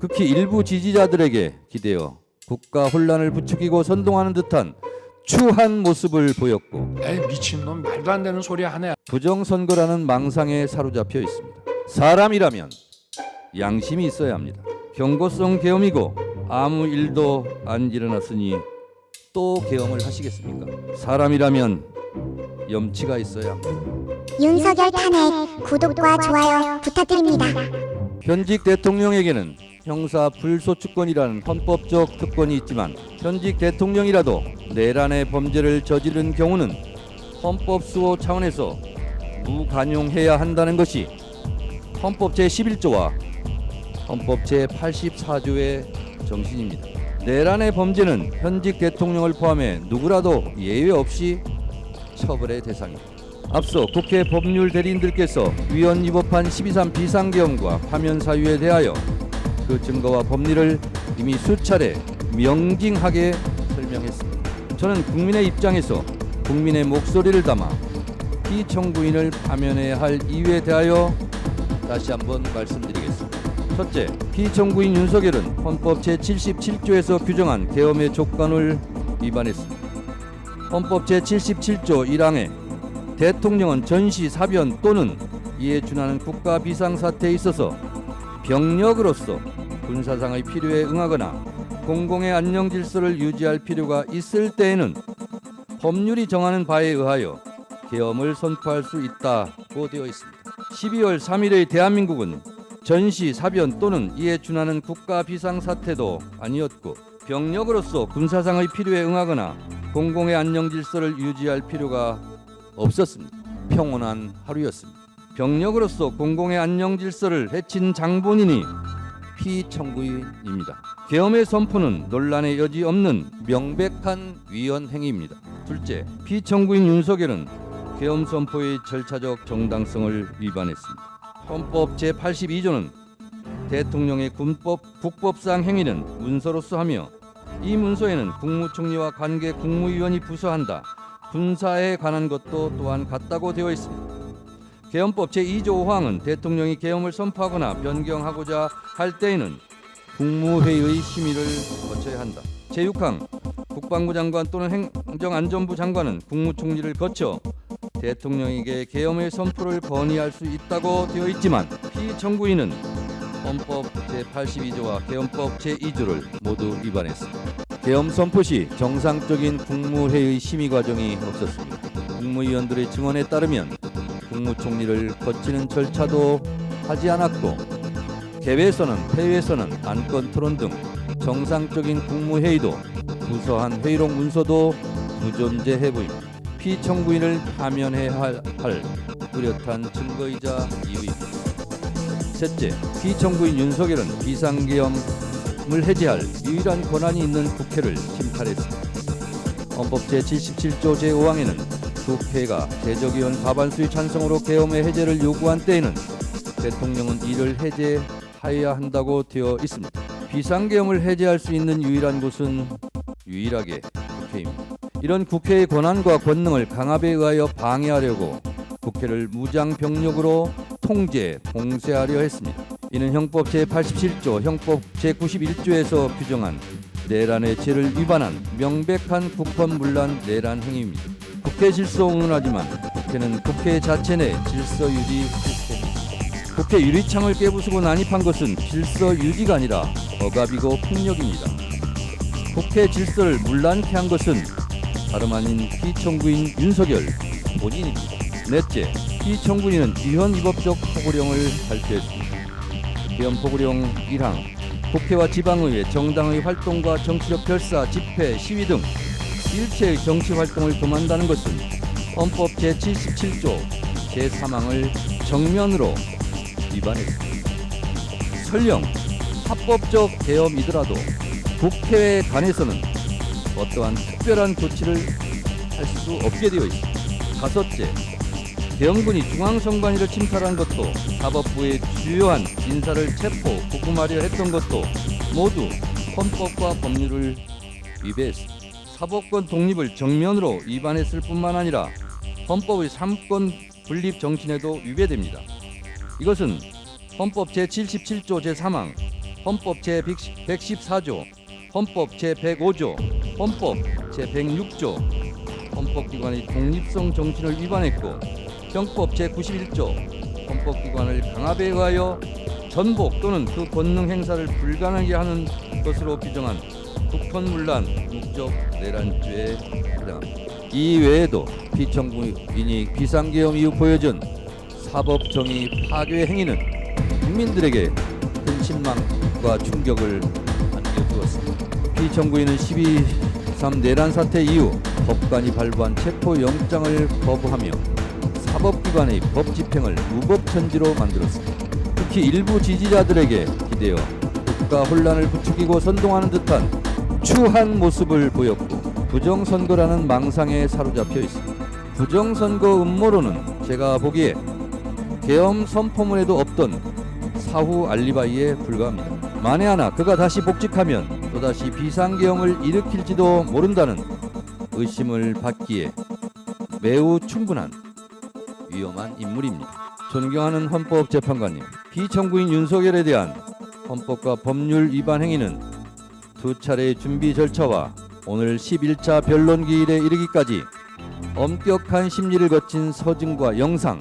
극히 일부 지지자들에게 기대어 국가 혼란을 부추기고 선동하는 듯한 추한 모습을 보였고 에이 미친놈 말도 안 되는 소리 하네. 부정선거라는 망상에 사로잡혀 있습니다. 사람이라면 양심이 있어야 합니다. 경고성 계엄이고 아무 일도 안 일어났으니 또 계엄을 하시겠습니까? 사람이라면 염치가 있어야 합니다. 윤석열 탄핵 구독과 좋아요 부탁드립니다. 현직 대통령에게는 형사 불소추권이라는 헌법적 특권이 있지만 현직 대통령이라도 내란의 범죄를 저지른 경우는 헌법 수호 차원에서 무관용해야 한다는 것이 헌법 제11조와 헌법 제84조의 정신입니다. 내란의 범죄는 현직 대통령을 포함해 누구라도 예외 없이 처벌의 대상입니다. 앞서 국회 법률 대리인들께서 위헌 위법한 12.3 비상계엄과 파면 사유에 대하여 그 증거와 법리를 이미 수차례 명징하게 설명했습니다. 저는 국민의 입장에서 국민의 목소리를 담아 피청구인을 파면해야 할 이유에 대하여 다시 한번 말씀드리겠습니다. 첫째, 피청구인 윤석열은 헌법 제77조에서 규정한 계엄의 조건을 위반했습니다. 헌법 제77조 1항에 대통령은 전시, 사변 또는 이에 준하는 국가 비상사태에 있어서 병력으로서 군사상의 필요에 응하거나 공공의 안녕 질서를 유지할 필요가 있을 때에는 법률이 정하는 바에 의하여 계엄을 선포할 수 있다고 되어 있습니다. 12월 3일의 대한민국은 전시, 사변 또는 이에 준하는 국가 비상사태도 아니었고 병력으로서 군사상의 필요에 응하거나 공공의 안녕 질서를 유지할 필요가 없었습니다. 평온한 하루였습니다. 병력으로서 공공의 안녕 질서를 해친 장본인이 피청구인입니다. 계엄의 선포는 논란의 여지 없는 명백한 위헌 행위입니다. 둘째, 피청구인 윤석열은 계엄 선포의 절차적 정당성을 위반했습니다. 헌법 제82조는 대통령의 국법상 행위는 문서로서 하며 이 문서에는 국무총리와 관계 국무위원이 부서한다. 군사에 관한 것도 또한 같다고 되어 있습니다. 계엄법 제2조 5항은 대통령이 계엄을 선포하거나 변경하고자 할 때에는 국무회의의 심의를 거쳐야 한다. 제6항 국방부 장관 또는 행정안전부 장관은 국무총리를 거쳐 대통령에게 계엄의 선포를 건의할 수 있다고 되어 있지만 피청구인은 헌법 제82조와 계엄법 제2조를 모두 위반했습니다. 계엄 선포 시 정상적인 국무회의 심의 과정이 없었습니다. 국무위원들의 증언에 따르면 국무총리를 거치는 절차도 하지 않았고 개회에서는 회의에서는 안건 토론 등 정상적인 국무회의도 부서한 회의록 문서도 무존재해 보입니다. 피청구인을 파면해야 할 뚜렷한 증거이자 이유입니다. 셋째, 피청구인 윤석열은 비상계엄을 해제할 유일한 권한이 있는 국회를 침탈했습니다. 헌법 제77조 제5항에는 국회가 제적의원 과반수의 찬성으로 계엄의 해제를 요구한 때에는 대통령은 이를 해제하여야 한다고 되어 있습니다. 비상계엄을 해제할 수 있는 유일한 곳은 유일하게 국회입니다. 이런 국회의 권한과 권능을 강압에 의하여 방해하려고 국회를 무장병력으로 통제, 봉쇄하려 했습니다. 이는 헌법 제87조, 헌법 제91조에서 규정한 내란의 죄를 위반한 명백한 국헌문란 내란 행위입니다. 국회 질서 운운하지만 국회는 국회 자체 내 질서 유지 국회입니다. 국회 유리창을 깨부수고 난입한 것은 질서 유지가 아니라 억압이고 폭력입니다. 국회 질서를 문란케 한 것은 다름 아닌 피청구인 윤석열 본인입니다. 넷째, 피청구인은 위헌 위법적 포고령을 발표했습니다. 계엄 포고령 1항, 국회와 지방의회, 정당의 활동과 정치적 결사, 집회, 시위 등 일체의 정치 활동을 금한다는 것은 헌법 제77조 제3항을 정면으로 위반했습니다. 설령 합법적 계엄이더라도 국회에 관해서는 어떠한 특별한 조치를 할 수 없게 되어 있습니다. 다섯째, 계엄군이 중앙선관위를 침탈한 것도 사법부의 주요한 인사를 체포, 구금하려 했던 것도 모두 헌법과 법률을 위배했습니다. 사법권 독립을 정면으로 위반했을 뿐만 아니라 헌법의 3권 분립 정신에도 위배됩니다. 이것은 헌법 제77조 제3항 헌법 제114조, 헌법 제105조, 헌법 제106조, 헌법기관의 독립성 정신을 위반했고 형법 제91조, 헌법기관을 강압에 의하여 전복 또는 그 권능 행사를 불가능하게 하는 것으로 규정한 국헌문란 국적 내란죄에 해당합니다. 이 외에도 피청구인이 비상계엄 이후 보여준 사법정의 파괴 행위는 국민들에게 큰 실망과 충격을 안겨주었습니다. 피청구인은 12.3 내란 사태 이후 법관이 발부한 체포영장을 거부하며 사법기관의 법 집행을 무법천지로 만들었습니다. 특히 일부 지지자들에게 기대어 국가 혼란을 부추기고 선동하는 듯한 추한 모습을 보였고 부정선거라는 망상에 사로잡혀 있습니다. 부정선거 음모론은 제가 보기에 계엄 선포문에도 없던 사후 알리바이에 불과합니다. 만에 하나 그가 다시 복직하면 또다시 비상계엄을 일으킬지도 모른다는 의심을 받기에 매우 충분한 위험한 인물입니다. 존경하는 헌법재판관님, 피청구인 윤석열에 대한 헌법과 법률 위반 행위는 두 차례의 준비 절차와 오늘 11차 변론 기일에 이르기까지 엄격한 심리를 거친 서증과 영상,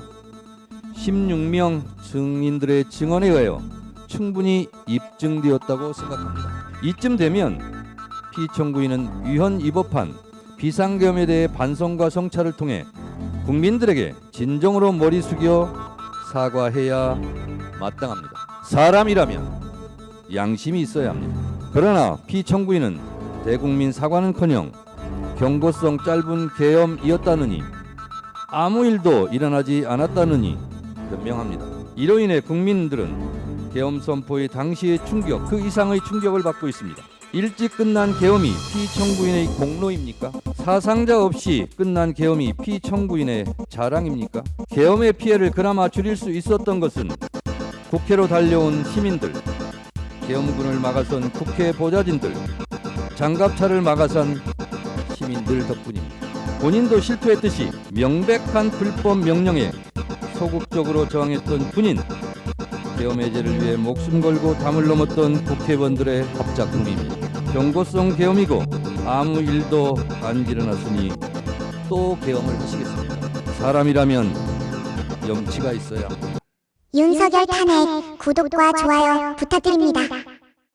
16명 증인들의 증언에 의하여 충분히 입증되었다고 생각합니다. 이쯤 되면 피청구인은 위헌 위법한 비상계엄에 대해 반성과 성찰을 통해 국민들에게 진정으로 머리 숙여 사과해야 마땅합니다. 사람이라면 양심이 있어야 합니다. 그러나 피청구인은 대국민 사과는커녕 경고성 짧은 계엄이었다느니 아무 일도 일어나지 않았다느니 변명합니다. 이로 인해 국민들은 계엄 선포의 당시의 충격 그 이상의 충격을 받고 있습니다. 일찍 끝난 계엄이 피청구인의 공로입니까? 사상자 없이 끝난 계엄이 피청구인의 자랑입니까? 계엄의 피해를 그나마 줄일 수 있었던 것은 국회로 달려온 시민들, 계엄군을 막아선 국회 보좌진들, 장갑차를 막아선 시민들 덕분입니다. 본인도 실토했듯이 명백한 불법 명령에 소극적으로 저항했던 군인, 계엄 해제를 위해 목숨 걸고 담을 넘었던 국회의원들의 합작품입니다. 경고성 계엄이고 아무 일도 안 일어났으니 또 계엄을 하시겠습니다. 사람이라면 염치가 있어야 합니다. 윤석열 탄핵 구독과 좋아요 부탁드립니다.